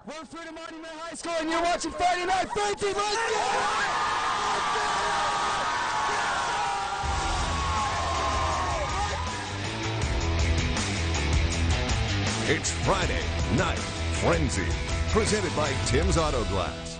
We're Freedom Monument High School, and you're watching Friday Night Frenzy. Let's go! It's Friday Night Frenzy, presented by Tim's Auto Glass.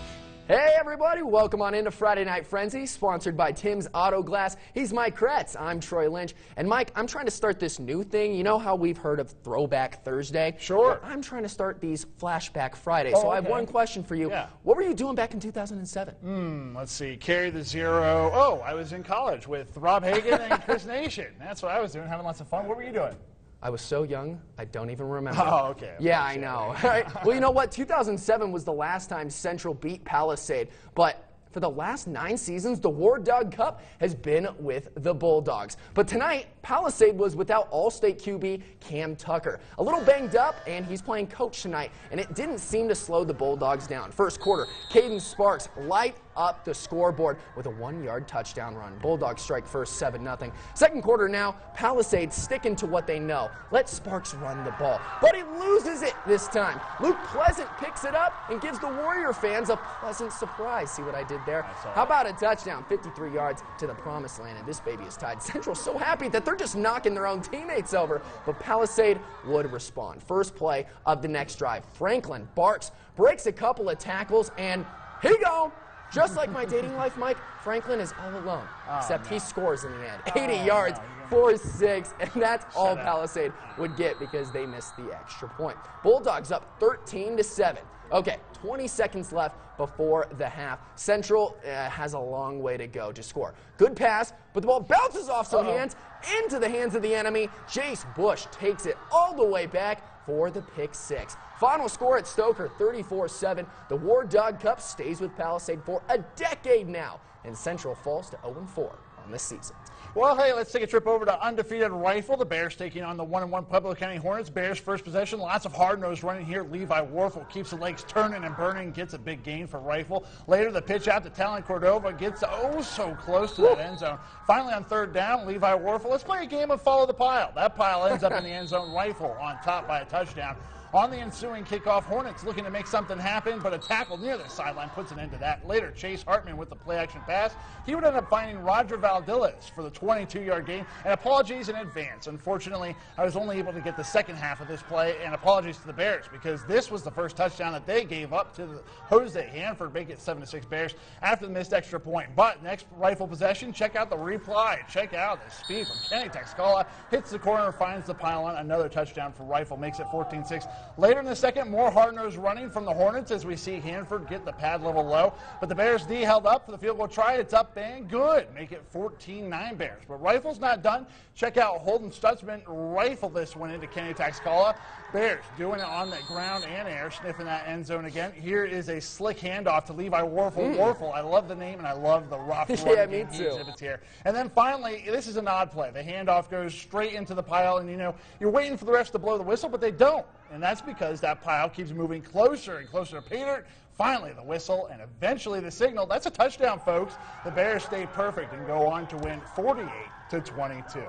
Hey everybody, welcome on into Friday Night Frenzy, sponsored by Tim's Auto Glass. He's Mike Kretz, I'm Troy Lynch. And Mike, I'm trying to start this new thing. You know how we've heard of Throwback Thursday? Sure. Well, I'm trying to start these Flashback Friday. Oh, so I have okay. one question for you. Yeah. What were you doing back in 2007? Let's see, carry the zero. Oh, I was in college with Rob Hagan and Chris Nation. That's what I was doing, having lots of fun. What were you doing? I was so young, I don't even remember. Oh, okay. Yeah, I know. All right. Well, you know what? 2007 was the last time Central beat Palisade, but for the last 9 seasons, the War Dog Cup has been with the Bulldogs. But tonight, Palisade was without All-State QB Cam Tucker. A little banged up, and he's playing coach tonight, and it didn't seem to slow the Bulldogs down. First quarter, Caden Sparks light up the scoreboard with a 1-yard touchdown run. Bulldogs strike first 7-0. Second quarter now, Palisade sticking to what they know. Let Sparks run the ball. But he loses it this time. Luke Pleasant picks it up and gives the Warrior fans a pleasant surprise. See what I did there? How about a touchdown, 53 yards to the promised land, and this baby is tied. Central's so happy that they're just knocking their own teammates over, but Palisade would respond. First play of the next drive. Franklin Barks breaks a couple of tackles, and he gone. Just like my dating life, Mike, Franklin is all alone, except he scores in the end. 80 yards, 4-6, and that's all Palisade would get because they missed the extra point. Bulldogs up 13-7. Okay, 20 seconds left before the half. Central has a long way to go to score. Good pass, but the ball bounces off some hands into the hands of the enemy. Jace Bush takes it all the way back for the pick 6. Final score at Stoker, 34-7. The War Dog Cup stays with Palisade for a decade now, and Central falls to 0-4 on this season. Well, hey, let's take a trip over to undefeated Rifle. The Bears taking on the 1-1 Pueblo County Hornets. Bears first possession. Lots of hard-nosed running here. Levi Warfel keeps the legs turning and burning, gets a big gain for Rifle. Later, the pitch out to Talon Cordova gets so close to that end zone. Finally, on third down, Levi Warfel. Let's play a game of follow the pile. That pile ends up in the end zone. Rifle on top by a touchdown. On the ensuing kickoff, Hornets looking to make something happen, but a tackle near the sideline puts an end to that. Later, Chase Hartman with the play-action pass. He would end up finding Roger Valdilis for the 22-yard gain. And apologies in advance. Unfortunately, I was only able to get the second half of this play, and apologies to the Bears, because this was the first touchdown that they gave up to the Jose Hanford, make it 7-6 Bears after the missed extra point. But next Rifle possession, check out the replay. Check out the speed from Kenny Texcola. Hits the corner, finds the pylon. Another touchdown for Rifle, makes it 14-6. Later in the second, more hard-nosed running from the Hornets as we see Hanford get the pad level low. But the Bears D held up for the field goal try. It's up and good. Make it 14-9 Bears. But Rifle's not done. Check out Holden Stutzman rifle this one into Kenny Texcola. Bears doing it on the ground and air, sniffing that end zone again. Here is a slick handoff to Levi Warfel. Warfel, I love the name and I love the rough run me he too. exhibits here. And then finally, this is an odd play. The handoff goes straight into the pile, and you know, you're waiting for the refs to blow the whistle, but they don't. And that's because that pile keeps moving closer and closer to Peter. Finally, the whistle and eventually the signal. That's a touchdown, folks. The Bears stay perfect and go on to win 48-22.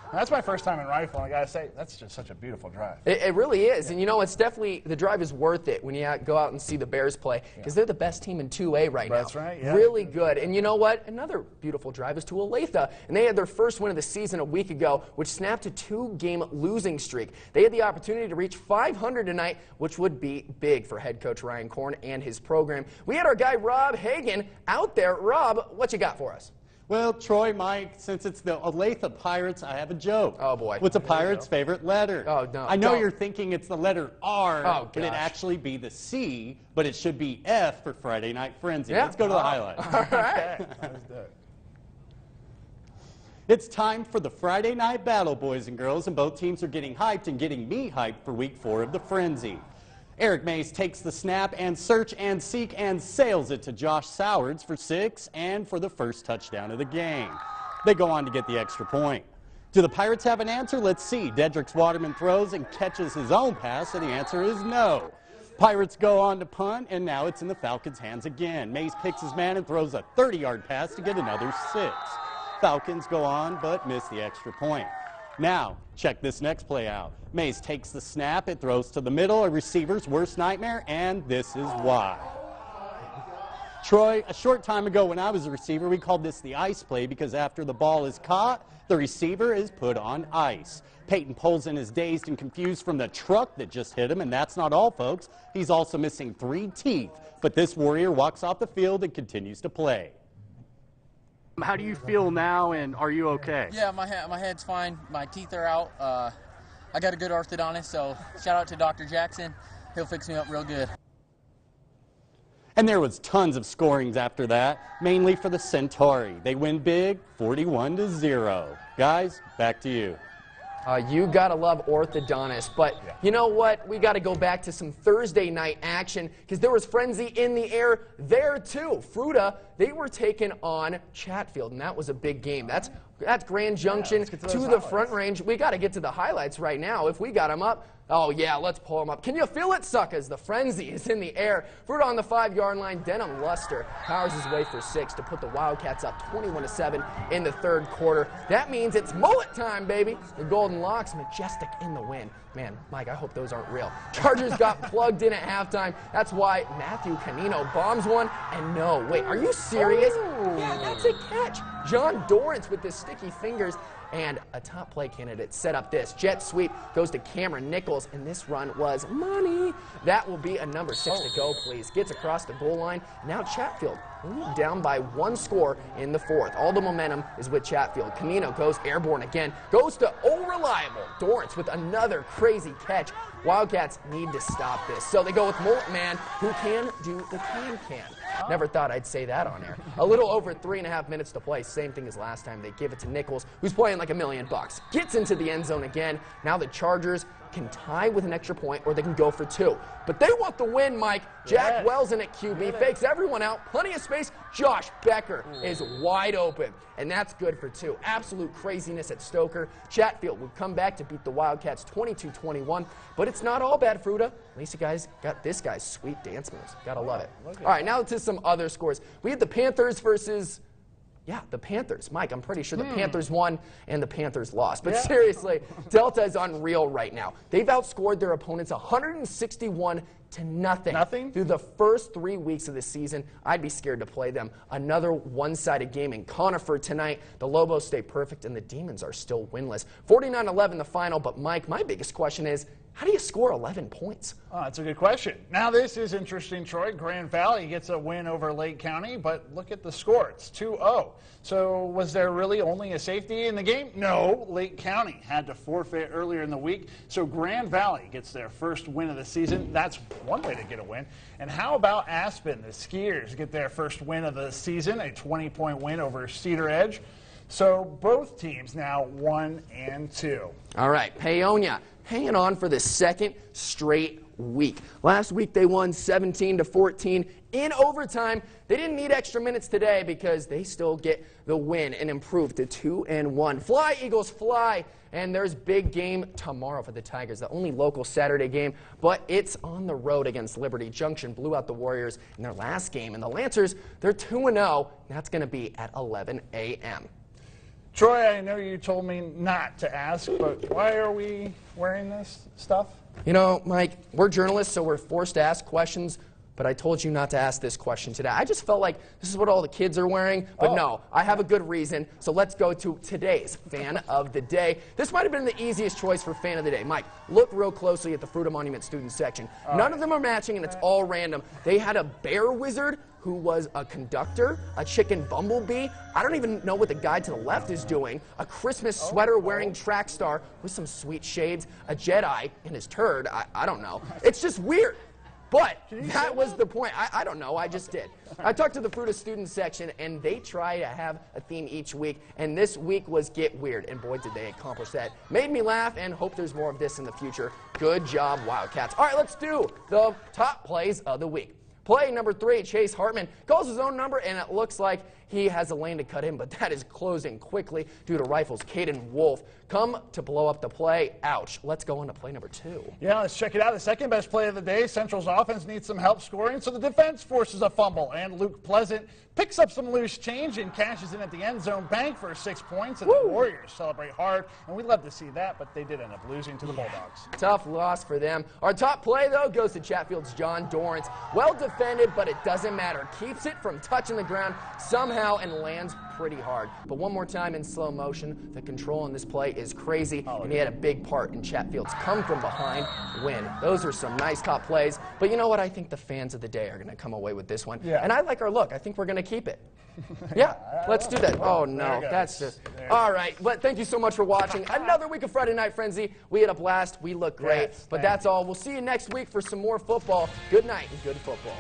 And that's my first time in Rifle, and I got to say, that's just such a beautiful drive. It really is. And, you know, it's definitely, the drive is worth it when you go out and see the Bears play, because they're the best team in 2A right now. That's right, yeah. Really good. And you know what? Another beautiful drive is to Olathe. And they had their first win of the season a week ago, which snapped a 2-game losing streak. They had the opportunity to reach 500 tonight, which would be big for head coach Ryan Korn and his program. We had our guy Rob Hagan out there. Rob, what you got for us? Well, Troy, Mike, since it's the Olathe Pirates, I have a joke. Oh, boy. What's a pirate's favorite letter? Oh, no. I know Don't. you're thinking it's the letter R, Oh, but it'd gosh. actually be the C, but it should be F for Friday Night Frenzy. Yeah. Let's go to the highlights. All right. Let's do it. It's time for the Friday Night Battle, boys and girls, and both teams are getting hyped and getting me hyped for Week 4 of the Frenzy. Eric Mays takes the snap and search and seek and sails it to Josh Sowards for 6 and for the first touchdown of the game. They go on to get the extra point. Do the Pirates have an answer? Let's see. Dedrix Waterman throws and catches his own pass, and the answer is no. Pirates go on to punt, and now it's in the Falcons' hands again. Mays picks his man and throws a 30-yard pass to get another 6. Falcons go on but miss the extra point. Now, check this next play out. Mays takes the snap, it throws to the middle, a receiver's worst nightmare, and this is why. Troy, a short time ago when I was a receiver, we called this the ice play because after the ball is caught, the receiver is put on ice. Peyton Polzin is dazed and confused from the truck that just hit him, and that's not all, folks. He's also missing 3 teeth, but this Warrior walks off the field and continues to play. How do you feel now, and are you okay? Yeah, my head's fine. My teeth are out. I got a good orthodontist, so shout out to Dr. Jackson. He'll fix me up real good. And there was tons of scorings after that, mainly for the Centauri. They win big, 41-0. Guys, back to you. You got to love orthodontists, but you know what? We got to go back to some Thursday night action because there was frenzy in the air there too. Fruita, they were taking on Chatfield, and that was a big game. That's Grand Junction to the Front Range. We got to get to the highlights right now. If we got them up, oh yeah, let's pull them up. Can you feel it, suckers? The frenzy is in the air. Fruita on the 5-yard line. Denham Luster powers his way for 6 to put the Wildcats up 21-7 in the 3rd quarter. That means it's mullet time, baby. The Golden Locks, majestic in the win. Man, Mike, I hope those aren't real. Chargers got plugged in at halftime. That's why Matthew Canino bombs one. And no, wait, are you serious? Yeah, that's a catch. John Dorrance with his sticky fingers. And a top play candidate set up this. Jet sweep goes to Cameron Nichols, and this run was money. That will be a number 6 to go, please. Gets across the goal line. Now Chatfield down by 1 score in the 4th. All the momentum is with Chatfield. Canino goes airborne again. Goes to reliable Dorrance with another crazy catch. Wildcats need to stop this. So they go with Mullet Man, who can do the can. Never thought I'd say that on air. A little over 3.5 minutes to play. Same thing as last time. They give it to Nichols, who's playing like $1 million. Gets into the end zone again. Now the Chargers can tie with an extra point, or they can go for 2. But they want the win, Mike. Jack Wells in at QB, fakes everyone out, plenty of space. Josh Becker is wide open, and that's good for 2. Absolute craziness at Stoker. Chatfield would come back to beat the Wildcats 22-21, but it's not all bad, Fruita. At least you guys got this guy's sweet dance moves. Gotta love it. All right, now to some other scores. We had the Panthers versus... Yeah, the Panthers. Mike, I'm pretty sure the Panthers won and the Panthers lost. But seriously, Delta is unreal right now. They've outscored their opponents 161-0 through the first 3 weeks of the season. I'd be scared to play them. Another one-sided game in Conifer tonight. The Lobos stay perfect and the Demons are still winless. 49-11 the final, but Mike, my biggest question is, how do you score 11 points? Oh, that's a good question. Now this is interesting, Troy. Grand Valley gets a win over Lake County, but look at the score. It's 2-0. So was there really only a safety in the game? No. Lake County had to forfeit earlier in the week, so Grand Valley gets their first win of the season. That's one way to get a win. And how about Aspen? The Skiers get their first win of the season, a 20-point win over Cedar Edge. So both teams now 1-2. All right, Paonia hanging on for the 2nd straight week. Last week they won 17-14 in overtime. They didn't need extra minutes today because they still get the win and improve to 2-1. Fly, Eagles, fly. And there's big game tomorrow for the Tigers, the only local Saturday game, but it's on the road against Liberty Junction. Blew out the Warriors in their last game. And the Lancers, they're 2-0, and that's going to be at 11 a.m. Troy, I know you told me not to ask, but why are we wearing this stuff? You know, Mike, we're journalists, so we're forced to ask questions, but I told you not to ask this question today. I just felt like this is what all the kids are wearing, but no, I have a good reason, so let's go to today's Fan of the Day. This might have been the easiest choice for Fan of the Day. Mike, look real closely at the Fruita Monument student section. None of them are matching, and it's all random. They had a bear wizard who was a conductor, a chicken bumblebee. I don't even know what the guy to the left is doing. A Christmas sweater wearing track star with some sweet shades, a Jedi in his turd. I don't know. It's just weird. But that was the point. I don't know. I just did. I talked to the Fruita student section, and they try to have a theme each week. And this week was Get Weird. And boy, did they accomplish that. Made me laugh and hope there's more of this in the future. Good job, Wildcats. All right, let's do the top plays of the week. Play number 3, Chase Hartman calls his own number, and it looks like He has a lane to cut in, but that is closing quickly due to Rifle's Caden Wolf. Come to blow up the play. Ouch. Let's go on to play number 2. Yeah, let's check it out. The second best play of the day. Central's offense needs some help scoring, so the defense forces a fumble, and Luke Pleasant picks up some loose change and cashes in at the end zone bank for 6 points, and the Warriors celebrate hard, and we'd love to see that, but they did end up losing to the Bulldogs. Tough loss for them. Our top play, though, goes to Chatfield's John Dorrance. Well defended, but it doesn't matter. Keeps it from touching the ground somehow and lands pretty hard. But one more time in slow motion, the control on this play is crazy, and he had a big part in Chatfield's come from behind win. Those are some nice top plays, but you know what? I think the fans of the day are going to come away with this one. Yeah. And I like our look. I think we're going to keep it. Yeah, let's do that. Oh, no, that's just... All right, but thank you so much for watching. Another week of Friday Night Frenzy. We had a blast. We look great. Yes, but that's all. We'll see you next week for some more football. Good night and good football.